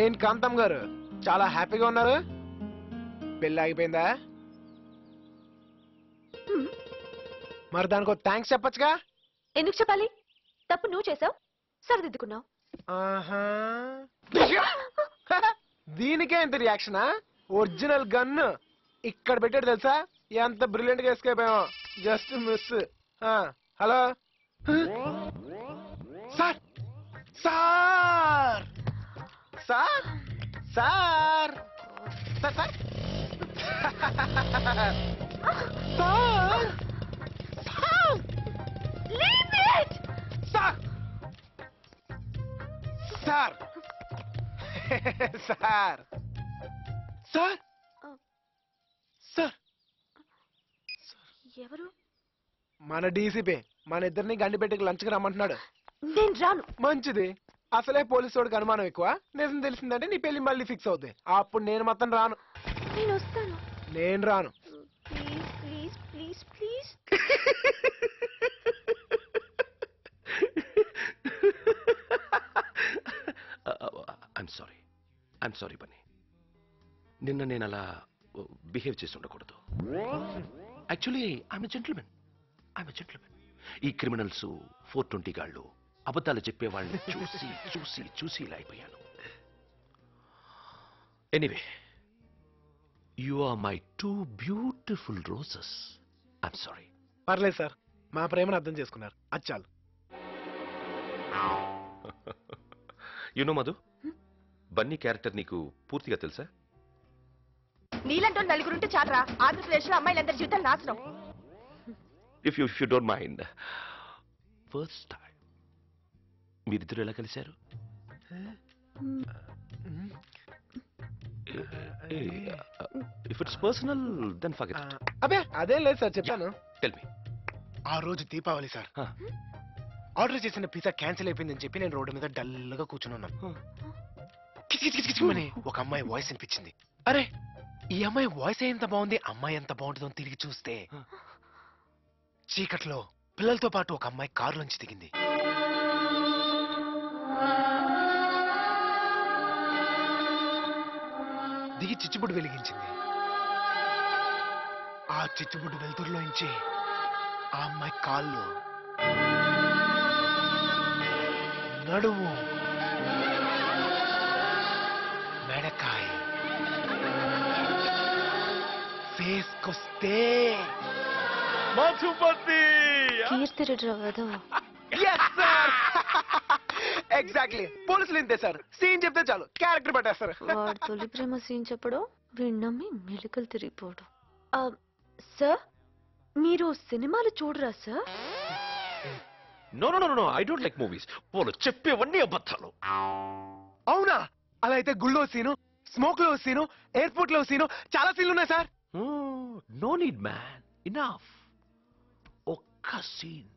ఏం కాంతం గారు చాలా హ్యాపీగా ఉన్నారు? పెళ్ళి ఆగిపోయిందా? మరి దానికి థ్యాంక్స్ చెప్పొచ్చుగా. ఎందుకు చెప్పాలి? తప్పు నువ్వు చేసావు, సరిదిద్దుకున్నావు. దీనికే ఎంత రియాక్షనా? ఒరిజినల్ గన్ ఇక్కడ పెట్టాడు తెలుసా? ఎంత బ్రిలియంట్ గా ఎస్కేప్ అయ్యాం. Just miss. Hello sir, sir, sir, sir, sir, sir, sir, sir, sir, sir, sir, sir, ఎవరు? మన డీసీపీ మన ఇద్దరిని గండిపెట్టుకు లంచ్కి రమ్మంటున్నాడు. నేను రాను. మంచిది. అసలే పోలీసు వాడికి అనుమానం ఎక్కువ. నిజం తెలిసిందంటే నీ పెళ్లి మళ్ళీ ఫిక్స్ అవుతుంది. అప్పుడు నేను మొత్తం రాను. నేను వస్తాను. నేను రాను. Please please please please. I'm sorry Bunny. నిన్న నేను అలా బిహేవ్ చేసి ఉండకూడదు. Actually I'm gentlemen. ఈ క్రిమినల్స్ 420 గాళ్ళు అబద్ధాలు చెప్పేవాళ్ళని చూసి చూసి చూసి ఇలా అయిపోయాను. Anyway, you are my 2 beautiful roses. I'm sorry. పర్లేదు సార్, మా ప్రేమను అర్థం చేసుకున్నారు. అది చాలు. యునో మధు, బన్నీ క్యారెక్టర్ నీకు పూర్తిగా తెలుసా? నీలంటో నలుగురుంటే చాలరా, ఆంధ్రప్రదేశ్ లో అమ్మాయిలందరి జీవితాలు నాశనం. If you don't mind, first time మీరిద్దరు ఎలా కలిశారు? If it's personal then forget it. అబే అదేం లేదు సార్, చెప్పాను. Tell me. ఆ రోజు దీపావళి సార్. ఆర్డర్ చేసిన పిజ్జా క్యాన్సిల్ అయిపోయిందని చెప్పి నేను రోడ్డు మీద డల్గా కూర్చుని ఉన్నాను. కిచకిచకిచమని ఒక అమ్మాయి వాయిస్ అనిపించింది. అరే, ఈ అమ్మాయి వాయిస్ ఎంత బాగుంది, అమ్మాయి ఎంత బాగుంటుందో తిరిగి చూస్తే చీకట్లో పిల్లలతో పాటు ఒక అమ్మాయి కారులోంచి దిగింది. దిగి చిచ్చుబుడ్డు వెలిగించింది. ఆ చిచ్చుబుడ్డు వెలుతురులోంచి ఆ అమ్మాయి కాళ్ళు, నడుము, మెడకాయ, ఫేస్ కొస్తే మధుపతి. ఎగ్జాక్ట్లీ. పోలీసులు ఇంతే సార్, సీన్ చెప్తే చాలు క్యారెక్టర్ పట్టేస్తారు. వాడు తొలి ప్రేమ సీన్ చెప్పడు, విన్నమ్మి మెలికలు తిరిగిపోవడం. సార్, మీరు సినిమాలు చూడరా sir? No no no no, I don't like movies. వాళ్ళు చెప్పేవన్నీ అబద్ధాలు. అవునా? అలా అయితే గుళ్ళో సీను, స్మోక్ లో సీను, ఎయిర్పోర్ట్ లో సీను, చాలా సీన్లు ఉన్నాయి sir. No need man, enough. ఒక్క సీన్.